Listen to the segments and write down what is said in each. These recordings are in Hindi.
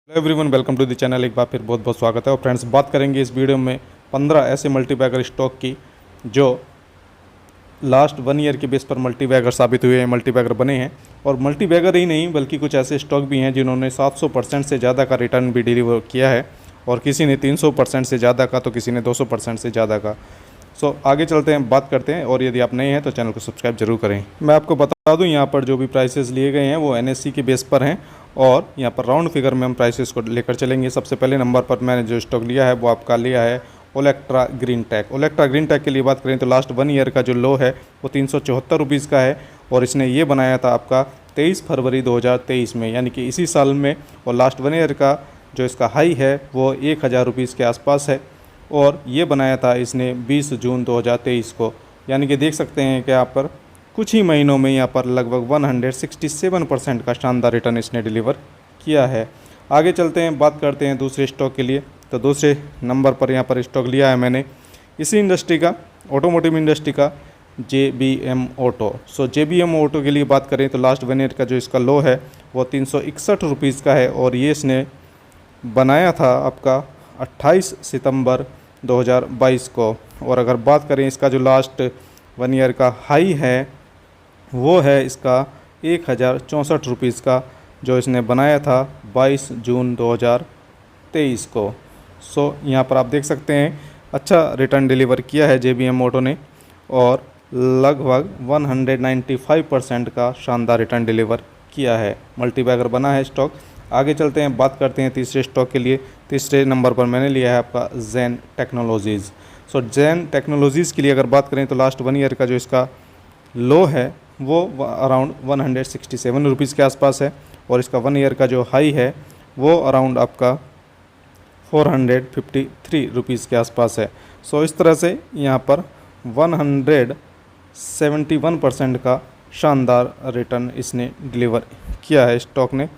Hello everyone, welcome to the channel. एक बार फिर बहुत बहुत स्वागत है। और फ्रेंड्स, बात करेंगे इस वीडियो में 15 ऐसे मल्टीबैगर स्टॉक की जो लास्ट 1 ईयर के बेस पर मल्टीबैगर साबित हुए हैं, मल्टीबैगर बने हैं। और मल्टीबैगर ही नहीं बल्कि कुछ ऐसे स्टॉक भी हैं जिन्होंने 700% से ज़्यादा का रिटर्न भी डिलीवर किया है, और किसी ने 300% से ज़्यादा का, तो किसी ने 200% से ज़्यादा का। आगे चलते हैं, बात करते हैं। और यदि आप नए हैं तो चैनल को सब्सक्राइब जरूर करें। मैं आपको बता दूं, यहाँ पर जो भी प्राइसेस लिए गए हैं वो NSE के बेस पर हैं, और यहाँ पर राउंड फिगर में हम प्राइसेस को लेकर चलेंगे। सबसे पहले नंबर पर मैंने जो स्टॉक लिया है वो आपका लिया है ओलेक्ट्रा ग्रीन टेक। ओलेक्ट्रा ग्रीन टेक के लिए बात करें तो लास्ट 1 ईयर का जो लो है वो 374 रुपीज़ का है, और इसने ये बनाया था आपका 23 फरवरी 2023 में, यानी कि इसी साल में। और लास्ट 1 ईयर का जो इसका हाई है वो 1000 रुपीज़ के आसपास है, और ये बनाया था इसने 20 जून 2023 को। यानी कि देख सकते हैं कि यहाँ पर कुछ ही महीनों में यहाँ पर लगभग 167% का शानदार रिटर्न इसने डिलीवर किया है। आगे चलते हैं, बात करते हैं दूसरे स्टॉक के लिए। तो दूसरे नंबर पर यहाँ पर स्टॉक लिया है मैंने इसी इंडस्ट्री का, ऑटोमोटिव इंडस्ट्री का, JBM ऑटो। JBM ऑटो के लिए बात करें तो लास्ट 1 ईयर का जो इसका लो है वो 361 रुपीज़ का है, और ये इसने बनाया था आपका 28 सितंबर 2022 को। और अगर बात करें इसका जो लास्ट 1 ईयर का हाई है वो है इसका 1064 रुपीज़ का, जो इसने बनाया था 22 जून 2023 को। यहाँ पर आप देख सकते हैं अच्छा रिटर्न डिलीवर किया है JBM ऑटो ने, और लगभग 195% का शानदार रिटर्न डिलीवर किया है। मल्टीबैगर बना है स्टॉक। आगे चलते हैं, बात करते हैं तीसरे स्टॉक के लिए। तीसरे नंबर पर मैंने लिया है आपका ज़ेन टेक्नोलॉजीज़। ज़ेन टेक्नोलॉजीज़ के लिए अगर बात करें तो लास्ट 1 ईयर का जो इसका लो है वो अराउंड 167 रुपीज़ के आसपास है, और इसका 1 ईयर का जो हाई है वो अराउंड आपका 453 रुपीज़ के आसपास है। इस तरह से यहाँ पर 171% का शानदार रिटर्न इसने डिलीवर किया है स्टॉक ने।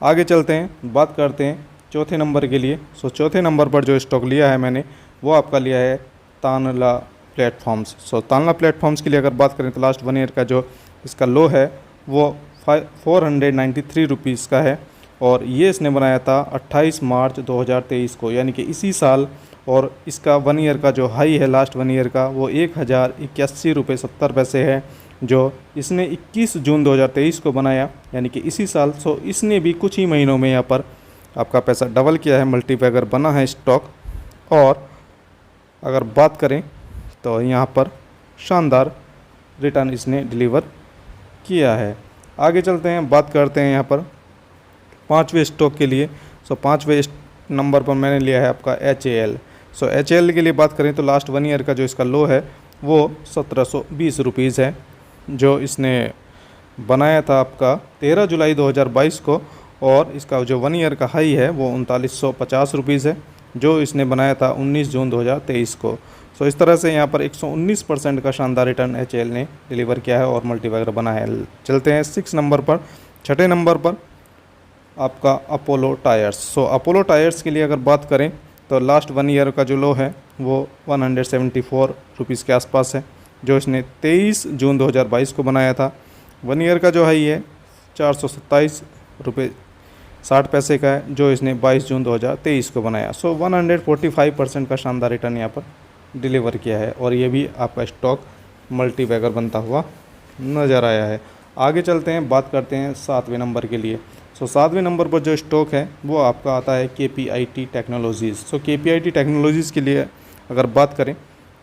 आगे चलते हैं, बात करते हैं चौथे नंबर के लिए। चौथे नंबर पर जो स्टॉक लिया है मैंने वो आपका लिया है तानला प्लेटफॉर्म्स। तानला प्लेटफॉर्म्स के लिए अगर बात करें तो लास्ट 1 ईयर का जो इसका लो है वो 493 रुपीज़ का है, और ये इसने बनाया था 28 मार्च 2023 को, यानी कि इसी साल। और इसका 1 ईयर का जो हाई है लास्ट 1 ईयर का वो 1081 रुपये 70 पैसे है, जो इसने 21 जून 2023 को बनाया, यानी कि इसी साल। इसने भी कुछ ही महीनों में यहाँ पर आपका पैसा डबल किया है। मल्टीबैगर बना है स्टॉक। और अगर बात करें तो यहाँ पर शानदार रिटर्न इसने डिलीवर किया है। आगे चलते हैं, बात करते हैं यहाँ पर पाँचवें स्टॉक के लिए। पाँचवें नंबर पर मैंने लिया है आपका HAL। HAL के लिए बात करें तो लास्ट 1 ईयर का जो इसका लो है वो 1720 रुपीज़ है, जो इसने बनाया था आपका 13 जुलाई 2022 को, और इसका जो 1 ईयर का हाई है वो 3950 रुपीज़ है, जो इसने बनाया था 19 जून 2023 को। इस तरह से यहाँ पर 119% का शानदार रिटर्न HAL ने डिलीवर किया है, और मल्टीबैगर बना है। चलते हैं 6 नंबर पर। छठे नंबर पर आपका अपोलो टायर्स। अपोलो टायर्स के लिए अगर बात करें तो लास्ट 1 ईयर का जो लो है वो 174 रुपीज़ के आसपास है, जो इसने 23 जून 2022 को बनाया था। 1 ईयर का जो हाई है 427 रुपये 60 पैसे का है, जो इसने 22 जून 2023 को बनाया। 145% का शानदार रिटर्न यहाँ पर डिलीवर किया है, और ये भी आपका स्टॉक मल्टीबैगर बनता हुआ नज़र आया है। आगे चलते हैं, बात करते हैं 7वें नंबर के लिए। 7वें नंबर पर जो स्टॉक है वो आपका आता है KPIT टेक्नोलॉजीज़। KPIT टेक्नोलॉजीज़ के लिए अगर बात करें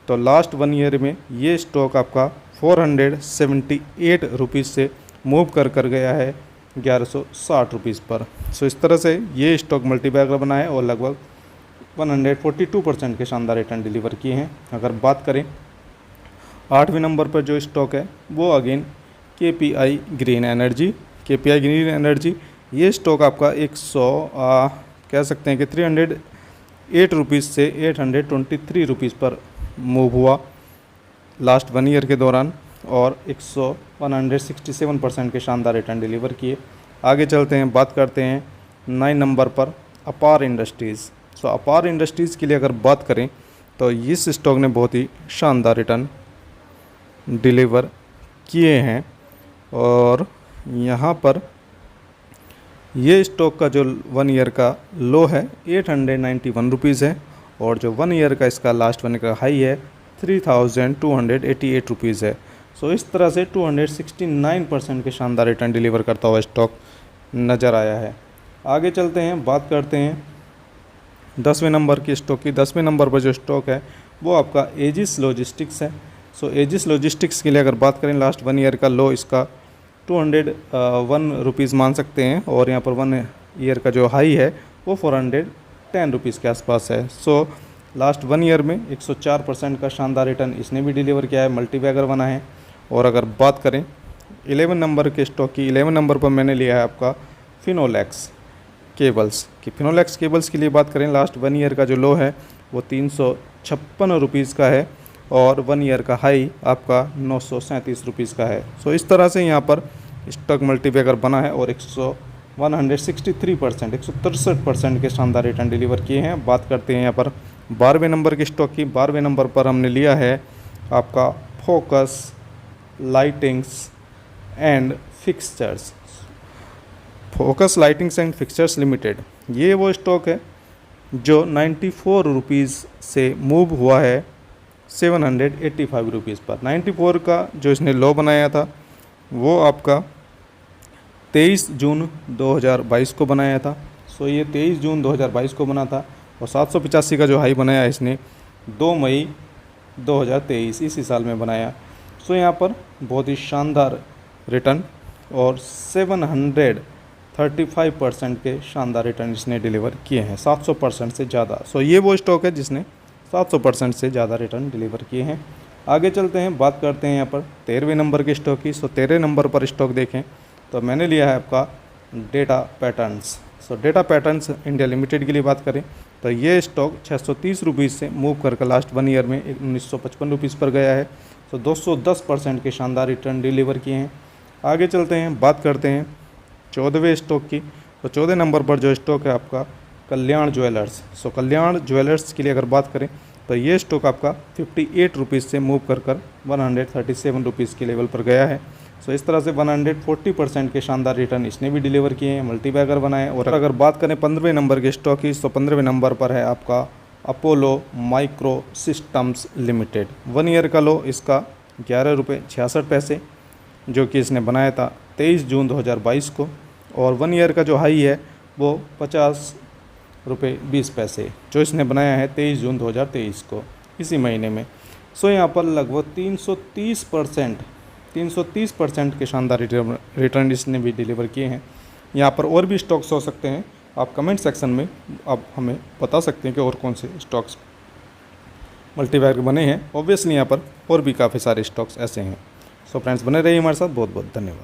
तो लास्ट 1 ईयर में ये स्टॉक आपका 478 रुपीज़ से मूव कर गया है 1160 रुपीज़ पर। इस तरह से ये स्टॉक मल्टीबैगर बना है, और लगभग 142% के शानदार रिटर्न डिलीवर किए हैं। अगर बात करें 8वें नंबर पर जो स्टॉक है वो again KPI green energy. KPI green energy ये स्टॉक आपका कह सकते हैं कि 308 रुपीज़ से 823 रुपीज़ पर मूव हुआ लास्ट 1 ईयर के दौरान, और 167% के शानदार रिटर्न डिलीवर किए। आगे चलते हैं, बात करते हैं 9 नंबर पर अपार इंडस्ट्रीज़। अपार इंडस्ट्रीज़ के लिए अगर बात करें तो इस स्टॉक ने बहुत ही शानदार रिटर्न डिलीवर किए हैं, और यहाँ पर ये स्टॉक का जो 1 ईयर का लो है 891 रुपीज़ है और जो 1 ईयर का इसका लास्ट 1 का हाई है 3288 रुपीज़ है। सो इस तरह से 269% के शानदार रिटर्न डिलीवर करता हुआ स्टॉक नज़र आया है। आगे चलते हैं, बात करते हैं 10वें नंबर की स्टॉक की। 10वें नंबर पर जो स्टॉक है वो आपका एजिस लॉजिस्टिक्स है। सो एजिस लॉजिस्टिक्स के लिए अगर बात करें, लास्ट 1 ईयर का लो इसका 201 रुपीज़ मान सकते हैं और यहाँ पर 1 ईयर का जो हाई है वो 410 रुपीज़ के आसपास है। सो लास्ट 1 ईयर में 104% का शानदार रिटर्न इसने भी डिलीवर किया है, मल्टीबैगर बना है। और अगर बात करें 11 नंबर के स्टॉक की, 11 नंबर पर मैंने लिया है आपका फिनोलेक्स केबल्स की। फिनोलेक्स केबल्स की लिए बात करें, लास्ट 1 ईयर का जो लो है वो 356 रुपीज़ का है और 1 ईयर का हाई आपका 937 रुपीज़ का है। सो इस तरह से यहाँ पर स्टॉक मल्टीबैगर बना है और 163% के शानदार रिटर्न डिलीवर किए हैं। बात करते हैं यहाँ पर 12वें नंबर के स्टॉक की। 12वें नंबर पर हमने लिया है आपका focus lightings and fixtures. Focus lightings and fixtures limited, ये वो स्टॉक है जो 94 रुपीज़ से मूव हुआ है 785 रुपीज़ पर। 94 का जो इसने लो बनाया था वो आपका 23 जून 2022 को बनाया था। सो ये 23 जून 2022 को बना था और 785 का जो हाई बनाया इसने 2 मई 2023 इसी साल में बनाया। सो यहाँ पर बहुत ही शानदार रिटर्न और 735% के शानदार रिटर्न इसने डिलीवर किए हैं, 700% से ज़्यादा। सो ये वो स्टॉक है जिसने 700% से ज़्यादा रिटर्न डिलीवर किए हैं। आगे चलते हैं, बात करते हैं यहाँ पर 13वें नंबर के स्टॉक की। सो 13वें नंबर पर स्टॉक देखें तो मैंने लिया है आपका डेटा पैटर्न्स। सो डेटा पैटर्न्स इंडिया लिमिटेड की लिए बात करें तो ये स्टॉक 630 रुपीज़ से मूव करके लास्ट 1 ईयर में 1955 रुपीज़ पर गया है। सो 210% के शानदार रिटर्न डिलीवर किए हैं। आगे चलते हैं, बात करते हैं 14वें स्टॉक की। तो 14 नंबर पर जो स्टॉक है आपका कल्याण ज्वेलर्स। सो कल्याण ज्वेलर्स के लिए अगर बात करें तो ये स्टॉक आपका 58 रुपीज़ से मूव कर 137 रुपीज़ के लेवल पर गया है। सो इस तरह से 140% के शानदार रिटर्न इसने भी डिलीवर किए हैं, मल्टीबैगर बनाए। और अगर बात करें 15वें नंबर के स्टॉक की तो 15वें नंबर पर है आपका Apollo micro systems limited. 1 year का लो इसका 11 रुपये 66 पैसे जो कि इसने बनाया था 23 जून 2022 को और 1 ईयर का जो हाई है वो 50 रुपये 20 पैसे जो इसने बनाया है 23 जून 2023 को इसी महीने में। सो यहाँ पर लगभग 330% के शानदार रिटर्न इसने भी डिलीवर किए हैं। यहाँ पर और भी स्टॉक्स हो सकते हैं, आप कमेंट सेक्शन में आप हमें बता सकते हैं कि और कौन से स्टॉक्स मल्टीबैगर बने हैं। ऑब्वियसली यहाँ पर और भी काफ़ी सारे स्टॉक्स ऐसे हैं। सो फ्रेंड्स, बने रहिए हमारे साथ। बहुत बहुत धन्यवाद।